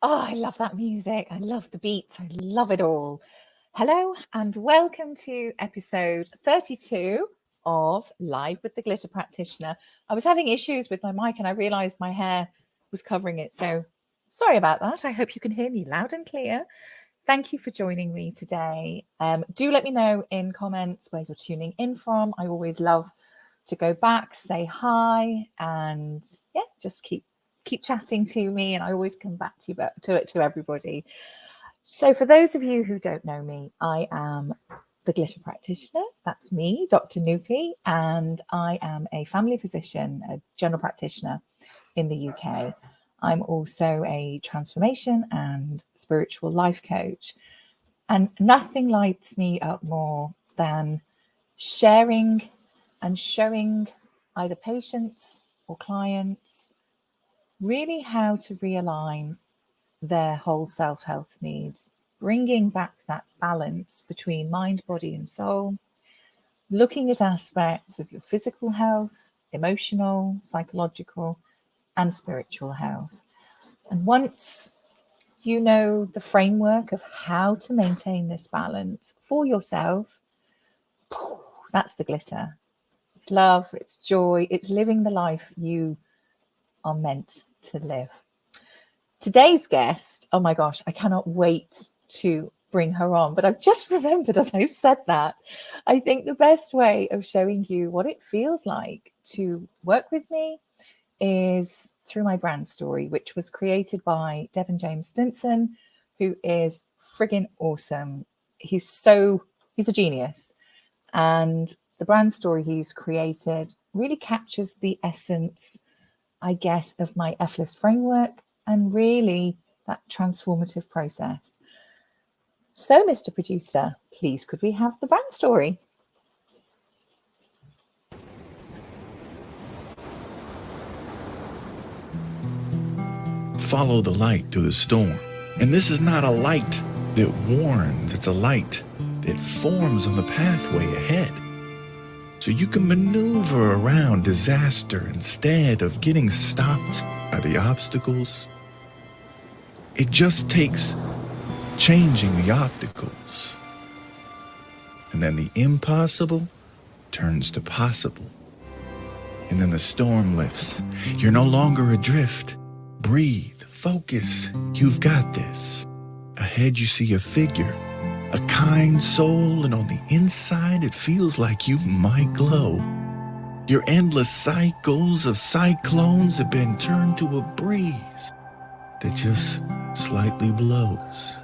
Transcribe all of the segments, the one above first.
Oh, I love that music. I love the beats. I love it all. Hello and welcome to episode 32 of Live with the Glitter Practitioner. I was having issues with my mic and I realized my hair was covering it. So sorry about that. I hope you can hear me loud and clear. Thank you for joining me today. Do let me know in comments where you're tuning in from. I always love to go back, say hi, and just keep chatting to me, and I always come back to everybody. So for those of you who don't know me, I am the Glitter Practitioner. That's me, Dr. Nupi, and I am a family physician, a general practitioner in the UK. I'm also a transformation and spiritual life coach. And nothing lights me up more than sharing and showing either patients or clients really how to realign their whole self-health needs, bringing back that balance between mind, body, and soul, looking at aspects of your physical health, emotional, psychological, and spiritual health. And once you know the framework of how to maintain this balance for yourself, that's the glitter. It's love, it's joy, it's living the life you are meant to live. Today's guest, oh my gosh, I cannot wait to bring her on. But I've just remembered as I've said that, I think the best way of showing you what it feels like to work with me is through my brand story, which was created by Devin James Stinson, who is friggin' awesome. He's a genius. And the brand story he's created really captures the essence, I guess, of my F-list framework and really that transformative process. So, Mr. Producer, please could we have the brand story? Follow the light through the storm. And this is not a light that warns, it's a light that forms on the pathway ahead. So you can maneuver around disaster instead of getting stopped by the obstacles. It just takes changing the obstacles. And then the impossible turns to possible. And then the storm lifts. You're no longer adrift. Breathe, focus, you've got this. Ahead you see a figure, a kind soul, and on the inside it feels like you might glow. Your endless cycles of cyclones have been turned to a breeze that just slightly blows.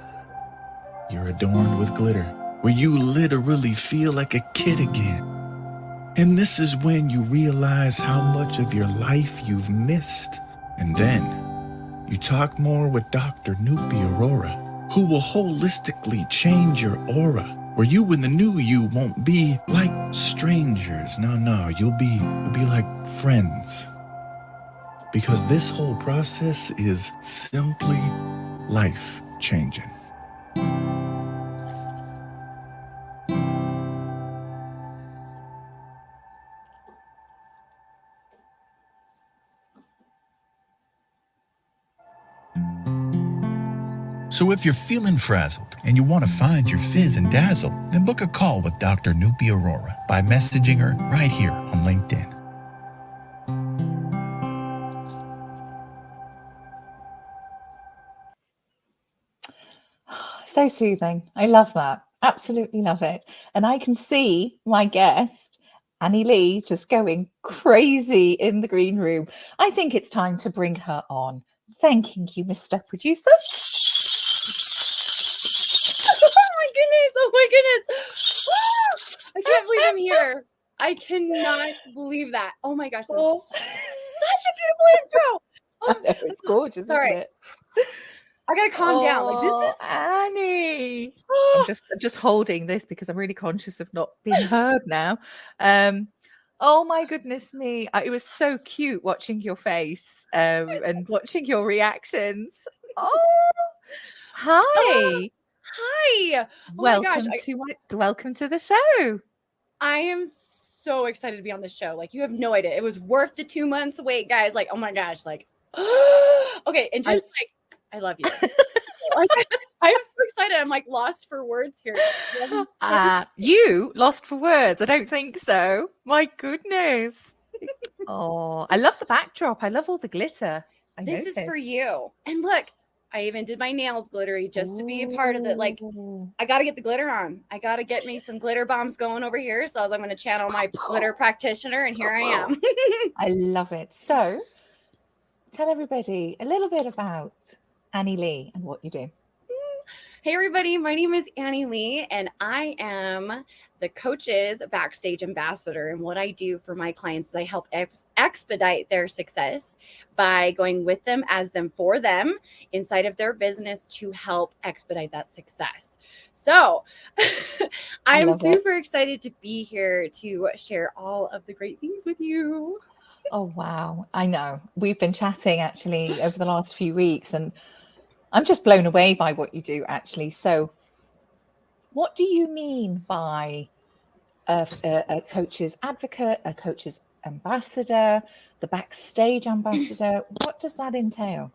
You're adorned with glitter, where you literally feel like a kid again. And this is when you realize how much of your life you've missed. And then you talk more with Dr. Nupi Aurora, who will holistically change your aura, where you and the new you won't be like strangers. No, you'll be like friends. Because this whole process is simply life-changing. So if you're feeling frazzled and you want to find your fizz and dazzle, then book a call with Dr. Nupi Aurora by messaging her right here on LinkedIn. So soothing. I love that. Absolutely love it. And I can see my guest, Annie Lee, just going crazy in the green room. I think it's time to bring her on. Thanking you, Mr. Producer. Oh my goodness. I can't believe I'm here. I cannot believe that. Oh my gosh, that was such a beautiful intro. I know, it's gorgeous, isn't it? I gotta calm down. Like, this is Annie. I'm just holding this because I'm really conscious of not being heard now. Oh my goodness me. It was so cute watching your face and watching your reactions. Oh, hi. Hi. Welcome to the show. I am so excited to be on this show. Like, you have no idea. It was worth the 2 months wait, guys. Like, oh my gosh. Like, okay. And just I love you. Like, I'm so excited. I'm like lost for words here. You lost for words? I don't think so. My goodness. Oh, I love the backdrop. I love all the glitter. This is for you. And look, I even did my nails glittery just to be a part of it. Like, I got to get the glitter on. I got to get me some glitter bombs going over here. So I was like, I'm going to channel my glitter practitioner, and here I am. I love it. So tell everybody a little bit about Annie Lee and what you do. Hey, everybody. My name is Annie Lee, and I am the coach's backstage ambassador. And what I do for my clients is I help expedite their success by going with them, as them, for them inside of their business to help expedite that success. So I'm super excited to be here to share all of the great things with you. Oh, wow. I know. We've been chatting actually over the last few weeks, and I'm just blown away by what you do, actually. So what do you mean by a coach's advocate, a coach's ambassador, the backstage ambassador? What does that entail?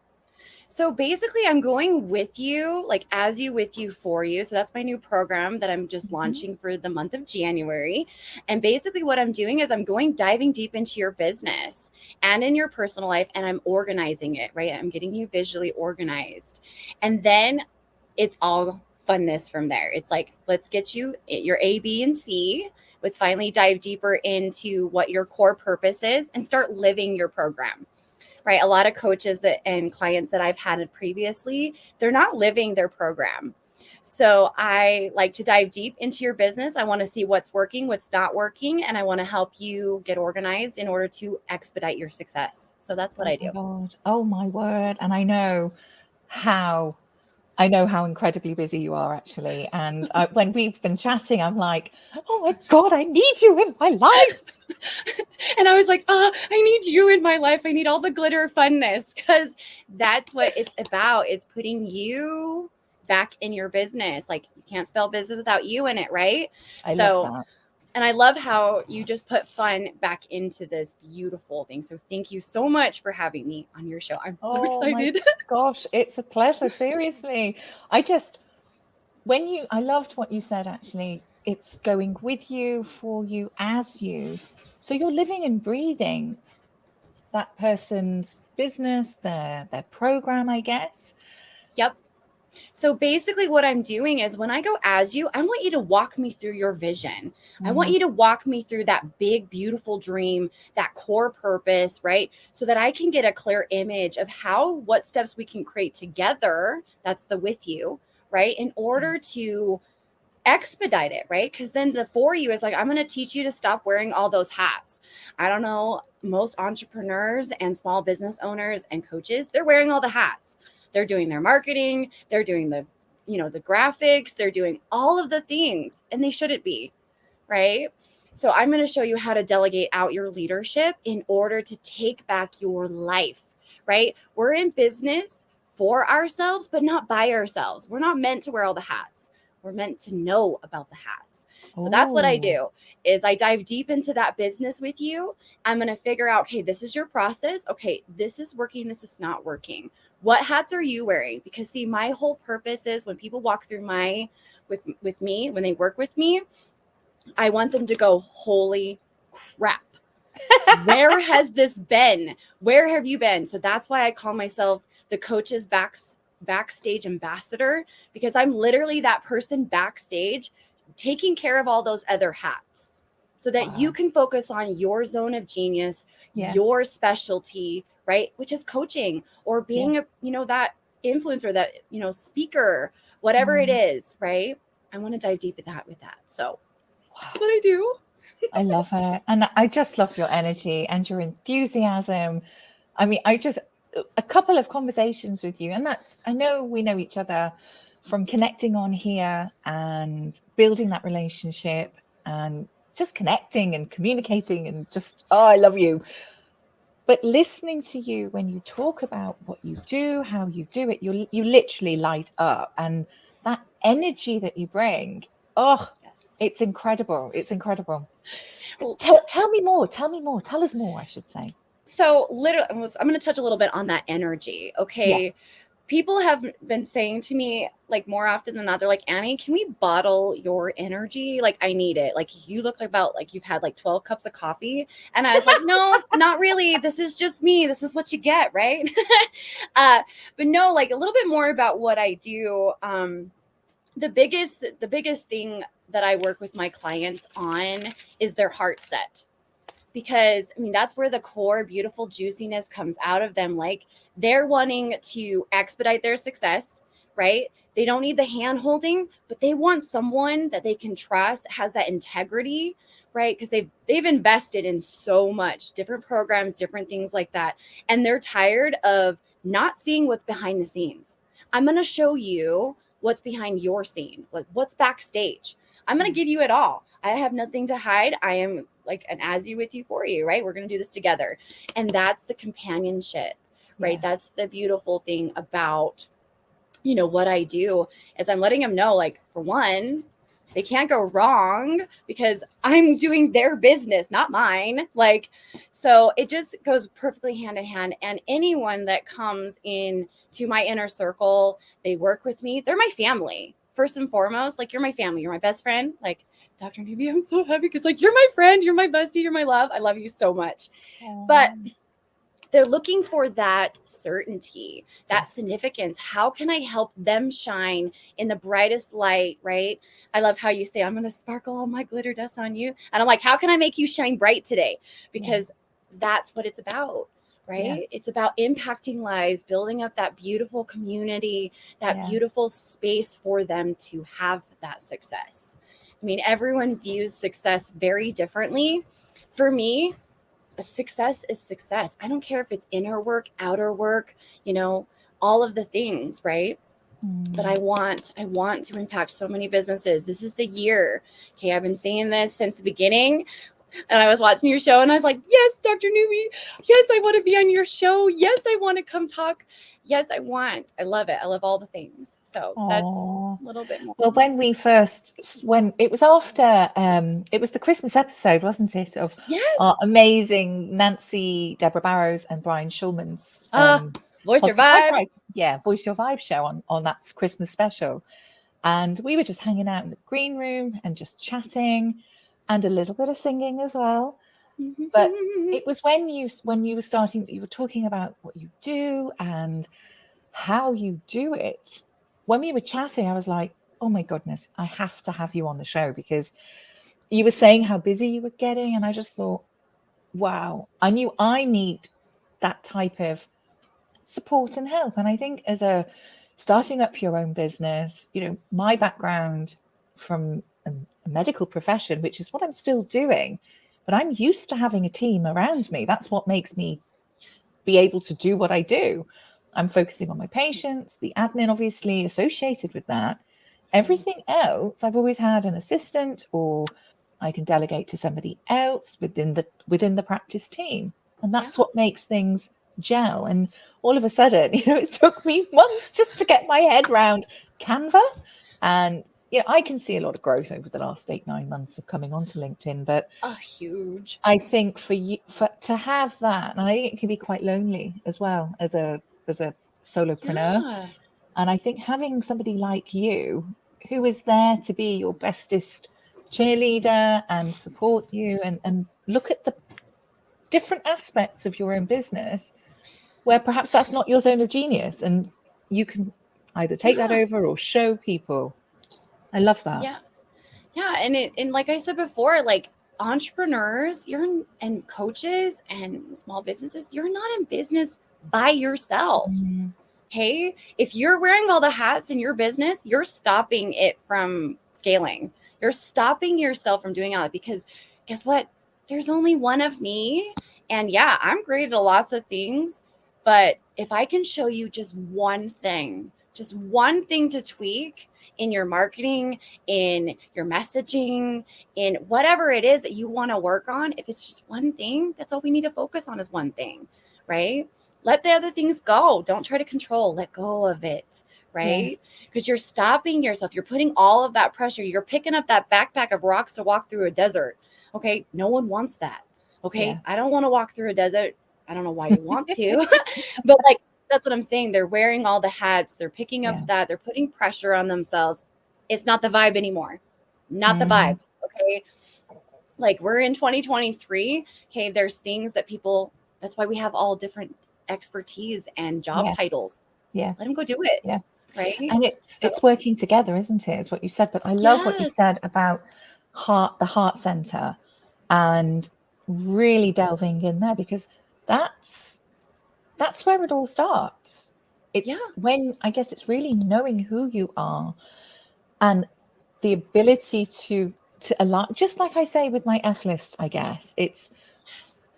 So basically, I'm going with you, like as you, with you, for you. So that's my new program that I'm just launching for the month of January. And basically what I'm doing is I'm diving deep into your business and in your personal life, and I'm organizing it, right? I'm getting you visually organized. And then it's all funness from there. It's like, let's get you your A, B, and C. Let's finally dive deeper into what your core purpose is and start living your program. Right. A lot of coaches and clients that I've had previously, they're not living their program. So I like to dive deep into your business. I want to see what's working, what's not working, and I want to help you get organized in order to expedite your success. So that's what I do. God. Oh, my word. And I know how incredibly busy you are, actually. And when we've been chatting, I'm like, oh my God, I need you in my life. And I was like, I need you in my life. I need all the glitter funness, because that's what it's about. It's putting you back in your business. Like, you can't spell business without you in it, right? I love that. And I love how you just put fun back into this beautiful thing. So thank you so much for having me on your show. I'm so excited. My gosh, it's a pleasure. Seriously. I loved what you said, actually. It's going with you, for you, as you. So you're living and breathing that person's business, their program, I guess. Yep. So basically what I'm doing is, when I go as you, I want you to walk me through your vision. I want you to walk me through that big, beautiful dream, that core purpose, right? So that I can get a clear image of what steps we can create together. That's the with you, right? In order to expedite it, right? Because then the for you is like, I'm going to teach you to stop wearing all those hats. I don't know, most entrepreneurs and small business owners and coaches, they're wearing all the hats. They're doing their marketing, they're doing the graphics, they're doing all of the things, and they shouldn't be, right? So I'm going to show you how to delegate out your leadership in order to take back your life, right? We're in business for ourselves, but not by ourselves. We're not meant to wear all the hats. We're meant to know about the hats. So that's what I do, is I dive deep into that business with you. I'm going to figure out, okay, this is your process. Okay, this is working. This is not working. What hats are you wearing? Because see, my whole purpose is, when people walk through with me, when they work with me, I want them to go, holy crap. Where has this been? Where have you been? So that's why I call myself the coach's backstage ambassador, because I'm literally that person backstage taking care of all those other hats, so that you can focus on your zone of genius, your specialty, right? Which is coaching, or being that influencer, that, speaker, whatever it is, right? I want to dive deep with that. So that's what I do. I love it. And I just love your energy and your enthusiasm. I mean, a couple of conversations with you, and I know we know each other from connecting on here and building that relationship and just connecting and communicating, and just, I love you. But listening to you when you talk about what you do, how you do it, you literally light up, and that energy that you bring, it's incredible. It's incredible. So tell me more. Tell us more, I should say. So literally, I'm going to touch a little bit on that energy. Okay. Yes. people have been saying to me, like, more often than not, they're like, Annie, can we bottle your energy? Like, I need it. Like, you look about like you've had like 12 cups of coffee. And I was like, no, not really. This is just me. This is what you get, right? But no, like a little bit more about what I do. The biggest thing that I work with my clients on is their heart set. Because I mean, that's where the core beautiful juiciness comes out of them. Like, they're wanting to expedite their success, right? They don't need the hand holding, but they want someone that they can trust, has that integrity, right? Because they've invested in so much, different programs, different things like that. And they're tired of not seeing what's behind the scenes. I'm going to show you what's behind your scene, like what's backstage. I'm going to give you it all. I have nothing to hide. I am like an as you with you for you, right? We're going to do this together. And that's the companionship, right? Yeah. That's the beautiful thing about, what I do is I'm letting them know, like, for one, they can't go wrong because I'm doing their business, not mine. Like, so it just goes perfectly hand in hand. And anyone that comes in to my inner circle, they work with me, they're my family. First and foremost, like, you're my family, you're my best friend. Like, Dr. Nupi, I'm so happy because, like, you're my friend, you're my bestie, you're my love. I love you so much. But they're looking for that certainty, that significance. How can I help them shine in the brightest light, right? I love how you say, I'm going to sparkle all my glitter dust on you. And I'm like, how can I make you shine bright today? Because that's what it's about, right? Yeah. It's about impacting lives, building up that beautiful community, that beautiful space for them to have that success. I mean, everyone views success very differently. For me, a success is success. I don't care if it's inner work, outer work, all of the things, right? But I want to impact so many businesses. This is the year. Okay, I've been saying this since the beginning. And I was watching your show and I was like, yes, Dr. Nupi. Yes, I want to be on your show. Yes, I want to come talk. Yes, I love it. I love all the things. So that's a little bit more. Well, when it was after, it was the Christmas episode, wasn't it? Of our amazing Nancy, Deborah Barrows and Brian Schulman's Voice Your Vibe. Voice Your Vibe show on that Christmas special. And we were just hanging out in the green room and just chatting and a little bit of singing as well. But it was when you were starting, you were talking about what you do and how you do it. When we were chatting, I was like, oh my goodness, I have to have you on the show, because you were saying how busy you were getting. And I just thought, wow, I knew I need that type of support and help. And I think as starting up your own business, my background from a medical profession, which is what I'm still doing, but I'm used to having a team around me. That's what makes me be able to do what I do. I'm focusing on my patients, the admin obviously associated with that. Everything else, I've always had an assistant, or I can delegate to somebody else within the practice team. And that's what makes things gel. And all of a sudden, it took me months just to get my head around Canva. And I can see a lot of growth over the last 8-9 months of coming onto LinkedIn, but huge. I think for you to have that, and I think it can be quite lonely as well as a solopreneur. Yeah. And I think having somebody like you who is there to be your bestest cheerleader and support you and look at the different aspects of your own business where perhaps that's not your zone of genius, and you can either take that over or show people. I love that. Yeah. And like I said before, like, entrepreneurs, and coaches and small businesses, you're not in business by yourself. Okay. If you're wearing all the hats in your business, you're stopping it from scaling. You're stopping yourself from doing all that, because guess what? There's only one of me. And I'm great at lots of things, but if I can show you just one thing to tweak in your marketing, in your messaging, in whatever it is that you want to work on, if it's just one thing, that's all we need to focus on, is one thing, right? Let the other things go. Don't try to control. Let go of it, right? Because you're stopping yourself. You're putting all of that pressure. You're picking up that backpack of rocks to walk through a desert. Okay, no one wants that. Okay, I don't want to walk through a desert. I don't know why you want to, but like, that's what I'm saying. They're wearing all the hats. They're picking up Yeah. that. They're putting pressure on themselves. It's not the vibe anymore. Not the Mhm. vibe. Okay. Like we're in 2023. Okay. There's things that people, that's why we have all different expertise and job Yeah. titles. Yeah. Let them go do it. Yeah. Right. And So, it's working together, isn't it? Is what you said. But I love what you yes. said about the heart center, and really delving in there, because that's where it all starts. Yeah. It's when, I guess, it's really knowing who you are, and the ability to align, just like I say with my F list, I guess. It's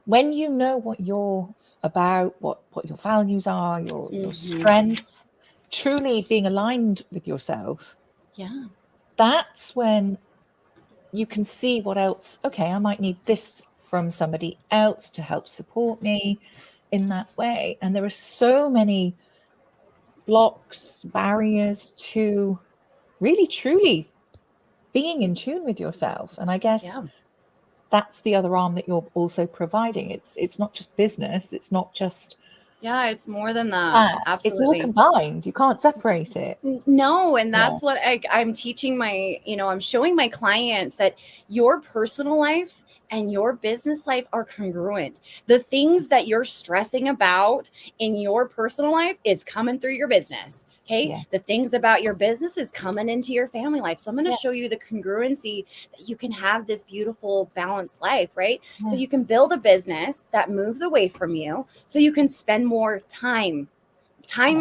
when you know what you're about, what your values are, your Mhm. strengths, truly being aligned with yourself, Yeah. that's when you can see what else. Okay, I might need this from somebody else to help support me in that way. And there are so many blocks, barriers to really truly being in tune with yourself. And I guess Yeah. that's the other arm that you're also providing. It's not just business, it's not just Yeah. It's more than that. that, it's all Absolutely. combined. You can't separate it. No, and Yeah. that's what I'm teaching my, I'm showing my clients that your personal life and your business life are congruent. The things that you're stressing about in your personal life is coming through your business. Okay. Yeah. The things about your business is coming into your family life. So I'm going to Yeah. show you the congruency that you can have this beautiful balanced life, right? Yeah. So you can build a business that moves away from you so you can spend more time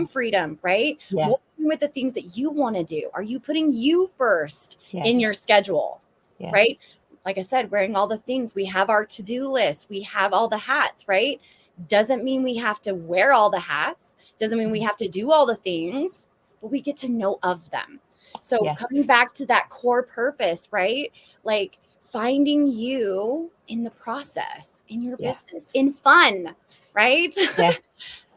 freedom, right? Yeah. More with the things that you want to do. Are you putting you first in your Yes. schedule, Yes. right? Like I said, wearing all the things. We have our to-do list. We have all the hats, right? Doesn't mean we have to wear all the hats. Doesn't mean we have to do all the things, but we get to know of them. So coming Yes. back to that core purpose, right? Like finding you in the process, in your Yeah. business, in fun, right? Yes.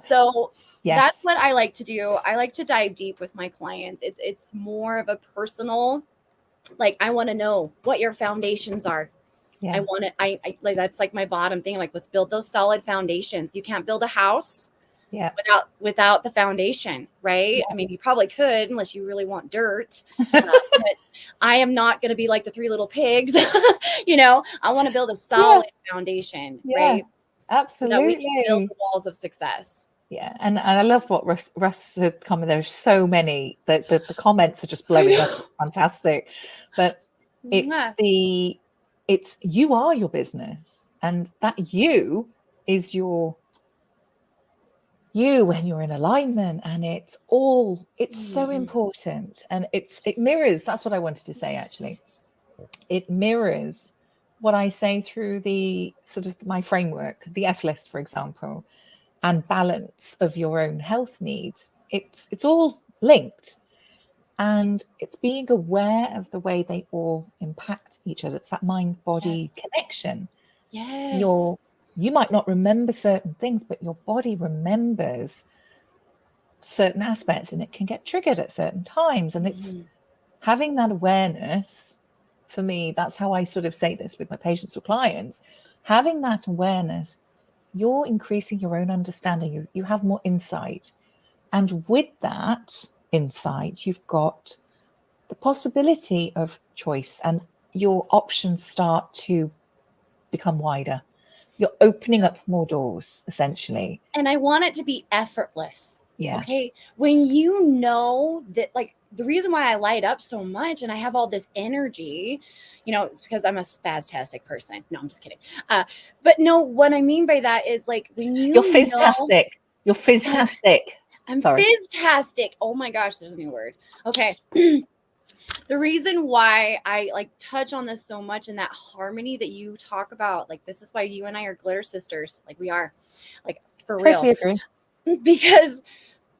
So that's Yes. what I like to do. I like to dive deep with my clients. It's more of a personal, like I want to know what your foundations are. Yeah. I want to, I like, that's like my bottom thing. Like, let's build those solid foundations. You can't build a house Yeah. without the foundation, right? Yeah. I mean, you probably could unless you really want dirt. But I am not going to be like the three little pigs. I want to build a solid foundation, Yeah. right? So that we can build Absolutely. the walls of success. Yeah, and I love what Russ had come. There's so many that the comments are just I blowing up. know. It's fantastic, but Mwah. it's you are your business, and that you is you when you're in alignment, and it's so Mhm. important, and it mirrors. That's what I wanted to say, actually. It mirrors what I say through the sort of my framework, the F list, for example, and balance of your own health needs. It's all linked, and it's being aware of the way they all impact each other. It's that mind body Yes. connection. Yes. You might not remember certain things, but your body remembers certain aspects, and it can get triggered at certain times. And it's Mhm. having that awareness. For me, that's how I sort of say this with my patients or clients. Having that awareness, you're increasing your own understanding. You have more insight. And with that insight, you've got the possibility of choice, and your options start to become wider. You're opening up more doors, essentially. And I want it to be effortless. Yeah. Okay. When you know that, like, the reason why I light up so much and I have all this energy, it's because I'm a spastastic person. No, I'm just kidding. But no, what I mean by that is like when You're you know, fizztastic. You're fizztastic. I'm Sorry. fizztastic. Oh my gosh, there's a new word. Okay. The reason why I like touch on this so much and that harmony that you talk about, like this is why you and I are glitter sisters. Like we are, like for Totally real. agree. Because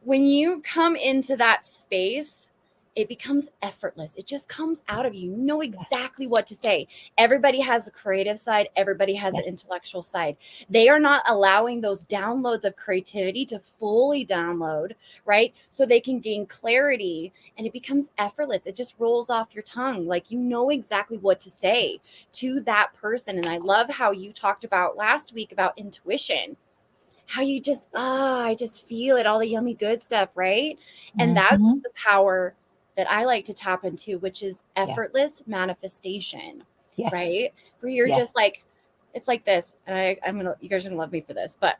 when you come into that space, it becomes effortless. It just comes out of you. You know exactly Yes. what to say. Everybody has a creative side. Everybody has Yes. an intellectual side. They are not allowing those downloads of creativity to fully download, right? So they can gain clarity and it becomes effortless. It just rolls off your tongue. Like you know exactly what to say to that person. And I love how you talked about last week about intuition. how you just, I just feel it, all the yummy good stuff, right? And that's Mhm. the power that I like to tap into, which is Yeah. effortless manifestation, Yes. right? Where you're Yes. just like, it's like this. And you guys are gonna love me for this, but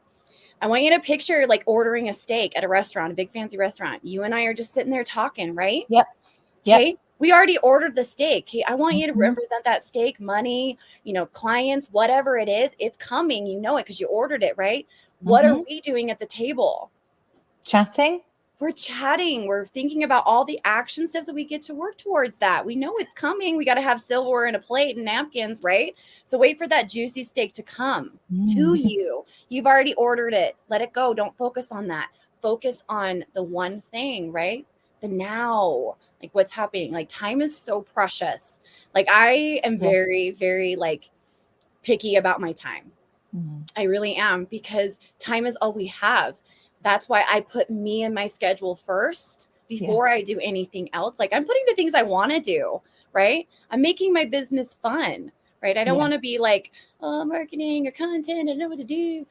I want you to picture like ordering a steak at a restaurant, a big fancy restaurant. You and I are just sitting there talking, right? Yep. Okay. Yep. We already ordered the steak. Okay. I want you to Mhm. represent that steak, money, clients, whatever it is, it's coming. You know it because you ordered it, right? What are Mhm. we doing at the table? Chatting. We're chatting. We're thinking about all the action steps that we get to work towards that. We know it's coming. We got to have silverware and a plate and napkins, right? So wait for that juicy steak to come to Mm. you. You've already ordered it. Let it go. Don't focus on that. Focus on the one thing, right? The now, like what's happening. Like time is so precious. Like I am Yes. very, very like picky about my time. Mhm. I really am, because time is all we have. That's why I put me and my schedule first before I do anything else. Like I'm putting the things I want to do, right? I'm making my business fun, right? I don't Yeah. want to be like, oh, marketing or content, I don't know what to do,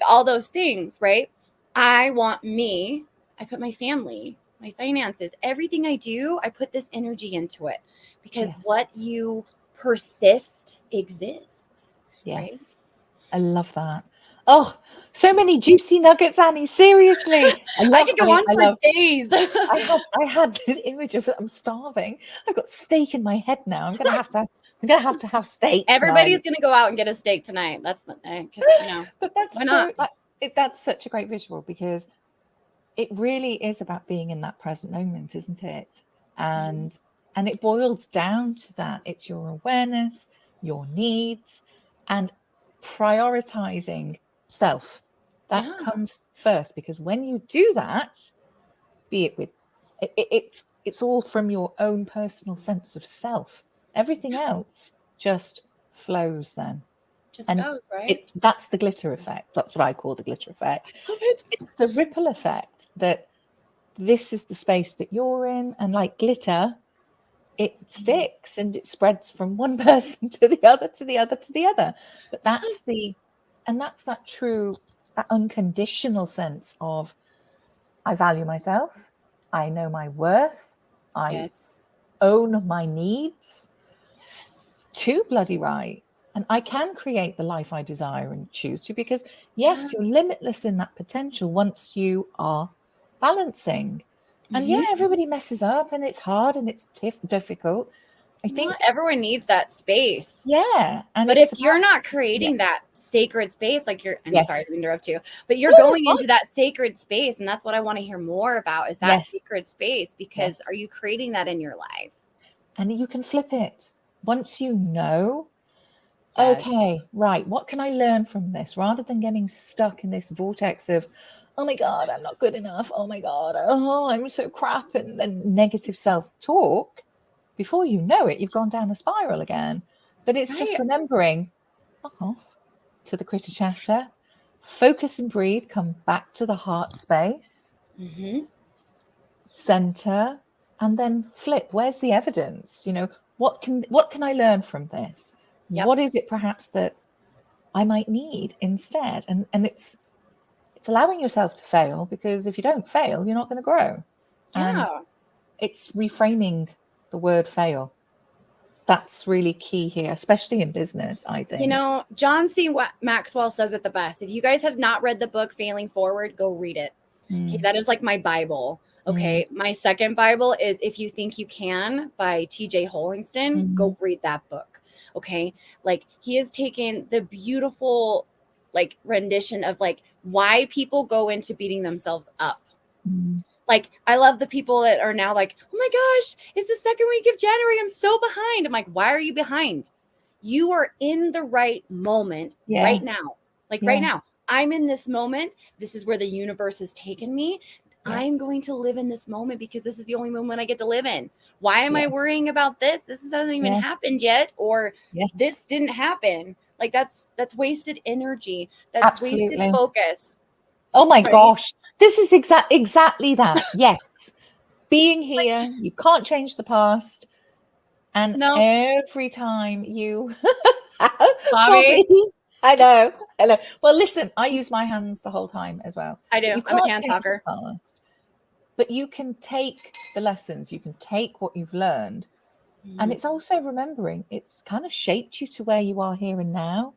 all those things, right? I want me, I put my family, my finances, everything I do, I put this energy into it, because what Yes. you persist exists, right? Yes. I love that. Oh, so many juicy nuggets, Annie. Seriously. I could go on I for love days. I had this image of I'm starving. I've got steak in my head now. I'm gonna have to have steak Everybody's tonight. gonna go out and get a steak tonight. That's because But why not? that's such a great visual, because it really is about being in that present moment, isn't it? And it boils down to that. It's your awareness, your needs, and prioritizing self. That Yeah, comes first, because when you do that, be it with it's all from your own personal sense of self. Everything else just flows then. just And goes right. that's the glitter effect. That's what I call the glitter effect. Love it. It's the ripple effect, that this is the space that you're in, and like glitter, it sticks and it spreads from one person to the other, to the other, to the other. But that's that true, that unconditional sense of, I value myself, I know my worth, I Yes. own my needs, Yes. too bloody right. And I can create the life I desire and choose to, because yes, Yeah. you're limitless in that potential once you are balancing. And yeah, Mhm. everybody messes up, and it's hard, and it's difficult. I Not think, everyone needs that space. yeah. And But it's if about, you're not yeah, creating that sacred space, like I'm sorry to yes. interrupt you, but you're No, that's going fine. into that sacred space. And that's what I want to hear more about, is that Yes. sacred space, because Yes. are you creating that in your life? And you can flip it once you know, Yes. okay, right, what can I learn from this? Rather than getting stuck in this vortex of, oh my God, I'm not good enough. Oh my God, oh, I'm so crap. And then negative self talk. Before you know it, you've gone down a spiral again. But it's just Right. remembering, to the critter chatter, focus and breathe, come back to the heart space, Mm-hmm. center, and then flip. Where's the evidence? What can I learn from this? Yep. What is it perhaps that I might need instead? And it's allowing yourself to fail, because if you don't fail, you're not going to grow. Yeah. And it's reframing the word fail. That's really key here, especially in business, I think. John C. Maxwell says it the best. If you guys have not read the book Failing Forward, go read it. Okay, Mm, that is like my Bible. Okay, my second Bible is If You Think You Can by T.J. Hollingston. mm, Go read that book. Okay, like he has taken the beautiful like rendition of like why people go into beating themselves up. mm. Like, I love the people that are now like, oh my gosh, it's the second week of January. I'm so behind. I'm like, why are you behind? You are in the right moment Yeah, right now. Like right yeah, now, I'm in this moment. This is where the universe has taken me. yeah, I'm going to live in this moment because this is the only moment I get to live in. Why am yeah, I worrying about this? This hasn't even yeah. happened yet, or this Yes, didn't happen. Like that's wasted energy. That's wasted absolutely. focus, Oh my right? gosh, this is exactly that. Yes, being here, you can't change the past, and No, every time you, Bobby, Bobby, I know. Hello. Well, listen, I use my hands the whole time as well. I do. You I'm a can't hand change the talker. past, but you can take the lessons, you can take what you've learned. And it's also remembering it's kind of shaped you to where you are here and now.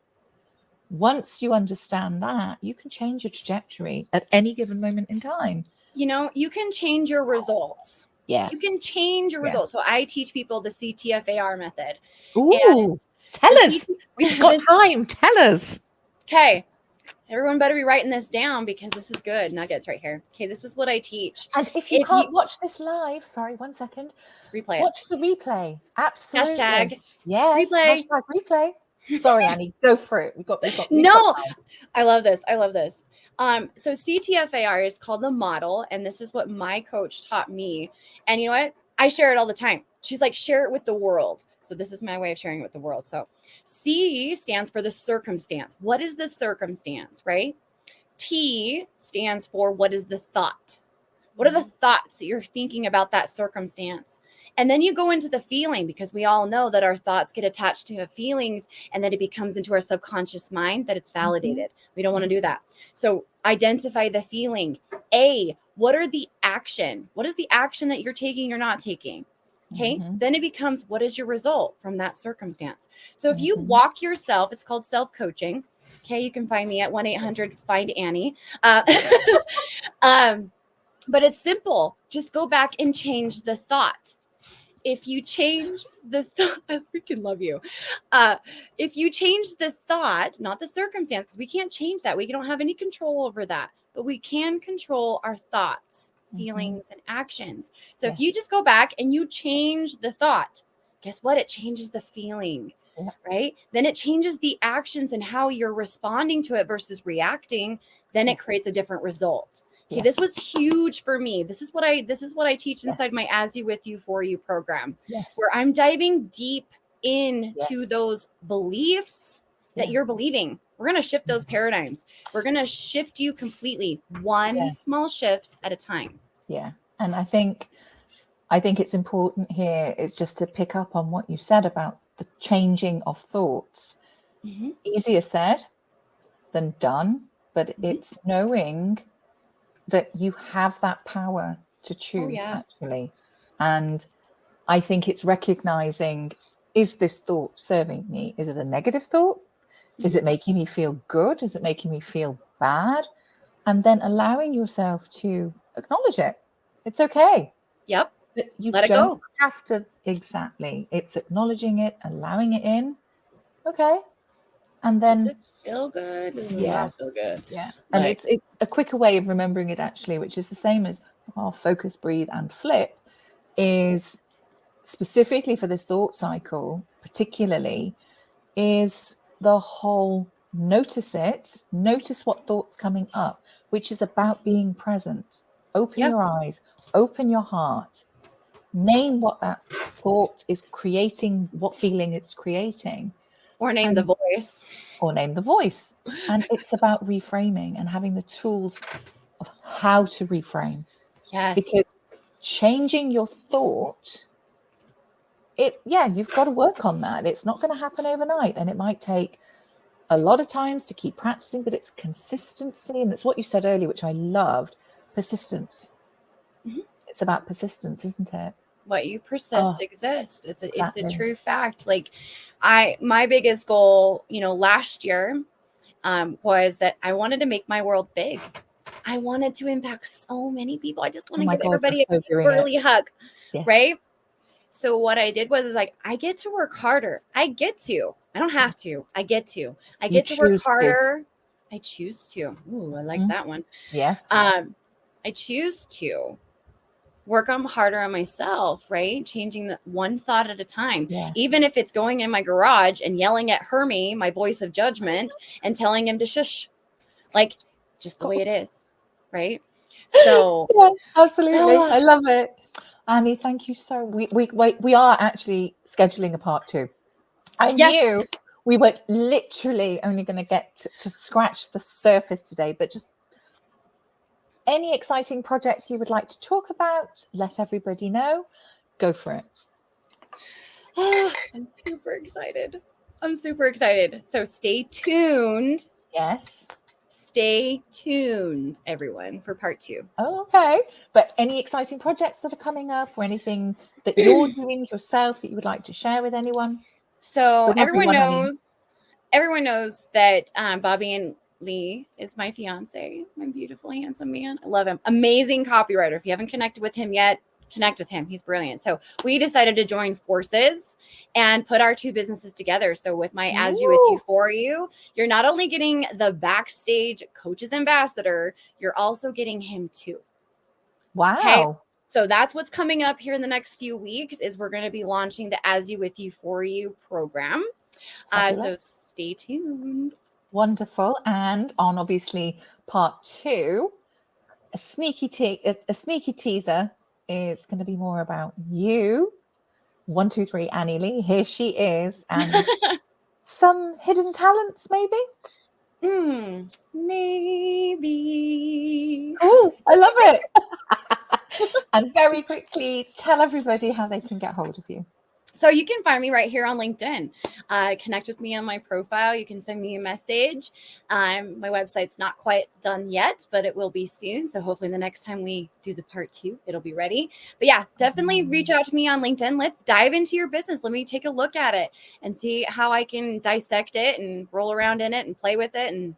Once you understand that, you can change your trajectory at any given moment in time. You know, you can change your results. Yeah. You can change your Yeah. results. So I teach people the CTFAR method. Ooh, tell the us. We've got time. Tell us. Okay. Everyone better be writing this down because this is good. Nuggets right here. Okay, this is what I teach. And if you can't watch this live, sorry, 1 second. Replay Watch the replay. Absolutely. Hashtag yes. replay. Hashtag replay. Sorry, Annie, go for it. We've got No, time. I love this. I love this. So CTFAR is called the model, and this is what my coach taught me. And you know what? I share it all the time. She's like, share it with the world. So this is my way of sharing it with the world. So C stands for the circumstance. What is the circumstance, right? T stands for what is the thought? What are the thoughts that you're thinking about that circumstance? And then you go into the feeling, because we all know that our thoughts get attached to feelings and that it becomes into our subconscious mind that it's validated. We don't want to do that. So identify the feeling. A, what are the action? What is the action that you're taking or not taking? Okay. Then it becomes, what is your result from that circumstance? So if you walk yourself, it's called self-coaching. Okay. You can find me at 1-800-FIND-ANNIE. But it's simple. Just go back and change the thought. If you change the thought, I freaking love you. If you change the thought, not the circumstance, because we can't change that. We don't have any control over that, but we can control our thoughts, feelings, and actions. So if you just go back and you change the thought, guess what? It changes the feeling, right? Then it changes the actions and how you're responding to it versus reacting. Then it creates a different result. Okay, this was huge for me. This is what I teach inside my As You With You For You program, where I'm diving deep into those beliefs that you're believing. We're going to shift those paradigms. We're going to shift you completely, one small shift at a time. Yeah. And I think it's important here is just to pick up on what you said about the changing of thoughts. Easier said than done, but it's knowing that you have that power to choose actually. And I think it's recognizing, is this thought serving me? Is it a negative thought? Is it making me feel good? Is it making me feel bad? And then allowing yourself to acknowledge it. It's okay. Yep. But you let it don't go. have to. Exactly. It's acknowledging it, allowing it in. Okay. And then does it feel good? Does it not feel good? Yeah. And it's a quicker way of remembering it actually, which is the same as our focus, breathe, and flip, is specifically for this thought cycle, particularly, is the whole notice it, notice what thought's coming up, which is about being present. Open your eyes, open your heart, name what that thought is creating, what feeling it's creating. Or name the voice. Or name the voice. And it's about reframing and having the tools of how to reframe. Yes. Because changing your thought, you've got to work on that. It's not going to happen overnight. And it might take a lot of times to keep practicing, but it's consistency. And it's what you said earlier, which I loved, persistence. It's about persistence, isn't it? What you persist exists. It's a true fact. Like my biggest goal, last year was that I wanted to make my world big. I wanted to impact so many people. I just want to give everybody a burly hug. Right? So what I did was like, I get to work harder. I don't have to. I get to work harder. I choose to. Ooh, I like that one. Yes. I choose to work harder on myself, right? Changing the one thought at a time. Even if it's going in my garage and yelling at Hermie, my voice of judgment, and telling him to shush, like just the way it is, right? So absolutely. I love it. Annie, thank you so we are actually scheduling a part 2. I knew we were literally only going to get to scratch the surface today, but just any exciting projects you would like to talk about, let everybody know. Go for it. I'm super excited. I'm super excited. So stay tuned. Yes. Stay tuned, everyone, for part 2. Oh, okay. But any exciting projects that are coming up or anything that you're doing yourself that you would like to share with anyone? So With everyone honey. knows that Bobby and Lee is my fiance, my beautiful, handsome man. I love him. Amazing copywriter. If you haven't connected with him yet, connect with him. He's brilliant. So we decided to join forces and put our 2 businesses together. So with my As You, With You, For You, you're not only getting the backstage coaches ambassador, you're also getting him too. Wow. Okay. So that's what's coming up here in the next few weeks is we're going to be launching the As You, With You, For You program. So stay tuned. Wonderful. And on obviously part 2, a sneaky teaser is going to be more about you. 1, 2, 3, Annie Lee. Here she is. And some hidden talents, maybe? Maybe. Oh, I love it. And very quickly, tell everybody how they can get hold of you. So you can find me right here on LinkedIn. Connect with me on my profile. You can send me a message. My website's not quite done yet, but it will be soon. So hopefully the next time we do the part 2, it'll be ready. But yeah, definitely reach out to me on LinkedIn. Let's dive into your business. Let me take a look at it and see how I can dissect it and roll around in it and play with it and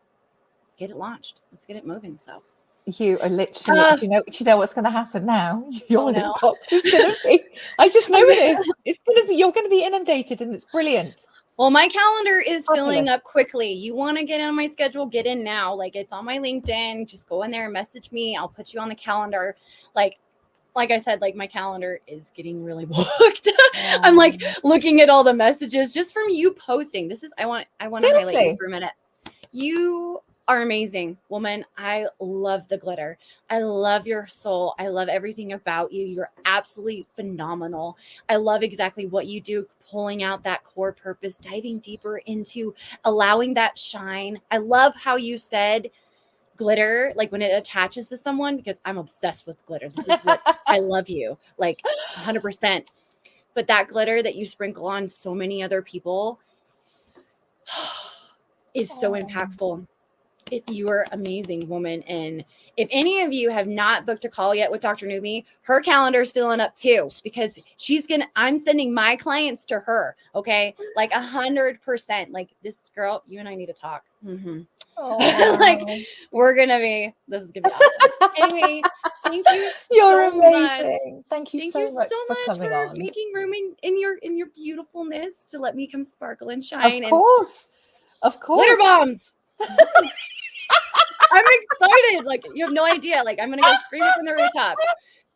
get it launched. Let's get it moving. So you are literally, do you know what's going to happen now? Your no. inbox is going to be, I just know it is. It's going to be, you're going to be inundated and it's brilliant. Well, my calendar is filling up quickly. You want to get on my schedule, get in now. Like it's on my LinkedIn. Just go in there and message me. I'll put you on the calendar. Like I said, like my calendar is getting really booked. I'm like looking at all the messages just from you posting. This is, I want to highlight you for a minute. You are amazing, woman. I love the glitter. I love your soul. I love everything about you. You're absolutely phenomenal. I love exactly what you do, pulling out that core purpose, diving deeper into allowing that shine. I love how you said glitter, like when it attaches to someone, because I'm obsessed with glitter. This is what I love you, like 100%. But that glitter that you sprinkle on so many other people is so impactful. You are amazing, woman. And if any of you have not booked a call yet with Dr. Nupi, her calendar's filling up too, because I'm sending my clients to her. Okay. Like 100%. Like this girl, you and I need to talk. Like this is gonna be awesome. Anyway, thank you You're so amazing. Much. Thank you thank so you much so for much coming for on. making room in your beautifulness to let me come sparkle and shine. Of course. Glitter bombs. I'm excited. Like you have no idea. Like I'm gonna go scream it from the rooftops.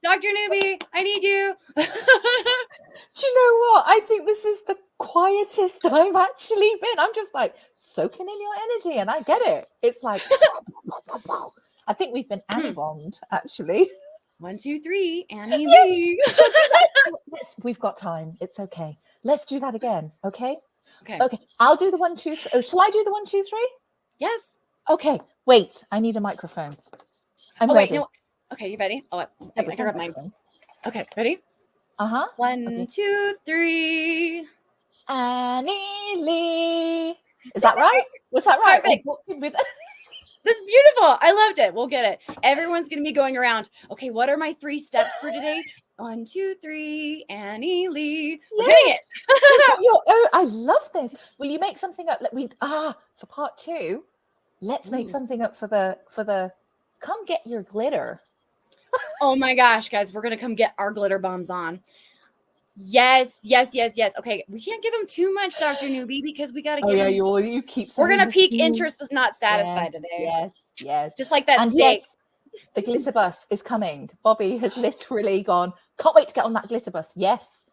Dr. Nupi, I need you. Do you know what? I think this is the quietest I've actually been. I'm just like soaking in your energy, and I get it. It's like I think we've been Annie bombed, actually. 1, 2, 3, Annie Lee. We've got time. It's okay. Let's do that again. Okay. Okay. I'll do the 1, 2, 3. Oh, shall I do the 1, 2, 3? Yes. Okay. Wait. I need a microphone. I'm ready. Wait, no. Okay, you ready? Oh, I grab mine. Okay, ready? 1, 2, 3. Annie Lee. Is that right? Was that right? That's beautiful. I loved it. We'll get it. Everyone's going to be going around. Okay, what are my 3 steps for today? 1, 2, 3, Annie Lee. We're getting it. I love this. Will you make something up? For part 2, let's make something up for the come get your glitter. Oh my gosh, guys, we're going to come get our glitter bombs on. Yes. Okay, we can't give them too much, Dr. Nupi, because we got to give them. You keep. We're going to pique interest, but not satisfied today. Yes. Just like that steak. Yes, the glitter bus is coming. Bobby has literally gone, can't wait to get on that glitter bus. Yes.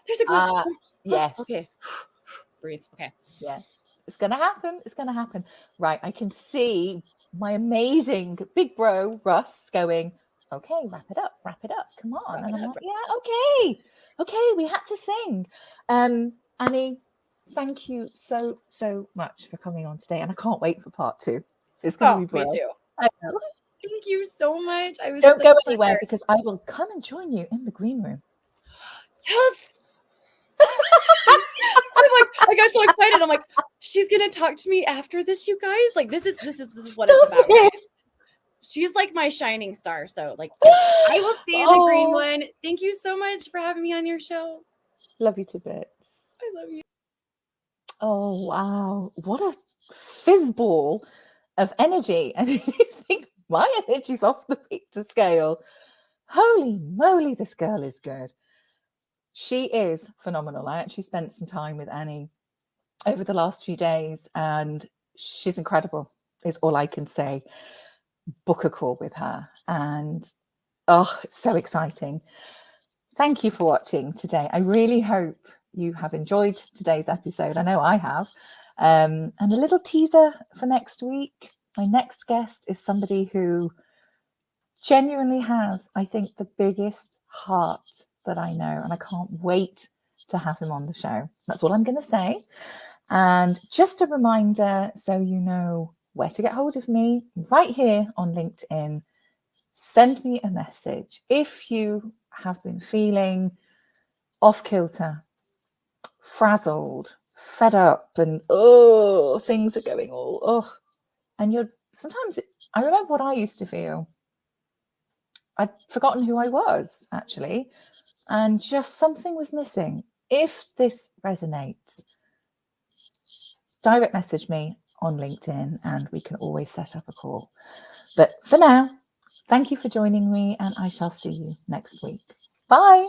There's a glitter. Yes. Okay. Breathe. Okay. Yeah. It's going to happen. Right. I can see my amazing big bro, Russ, going, okay, wrap it up. Come on. And I'm like, yeah, okay. We had to sing. Annie, thank you so much for coming on today. And I can't wait for part 2. It's going to be brilliant. Me too. I know. Thank you so much. Don't go anywhere because I will come and join you in the green room. Yes. I'm I got so excited. I'm like, she's gonna talk to me after this, you guys. Like, this is what Stop it's about, it. guys. She's like my shining star. So, like, I will stay in the green Oh, one. Thank you so much for having me on your show. love you to bits. I love you. Oh, wow. What a fizzball of energy. And you think my energy's off the Richter scale. Holy moly, this girl is good. She is phenomenal. I actually spent some time with Annie over the last few days, and she's incredible, is all I can say. Book a call with her, and oh, it's so exciting. Thank you for watching today. I really hope you have enjoyed today's episode. I know I have. And a little teaser for next week. My next guest is somebody who genuinely has, I think, the biggest heart that I know, and I can't wait to have him on the show. That's all I'm going to say. And just a reminder, so you know where to get hold of me, right here on LinkedIn. Send me a message if you have been feeling off kilter, frazzled, fed up, and oh, things are going all and you're sometimes. I remember what I used to feel. I'd forgotten who I was, actually, and just something was missing. If this resonates, direct message me on LinkedIn and we can always set up a call. But for now, thank you for joining me, and I shall see you next week. Bye.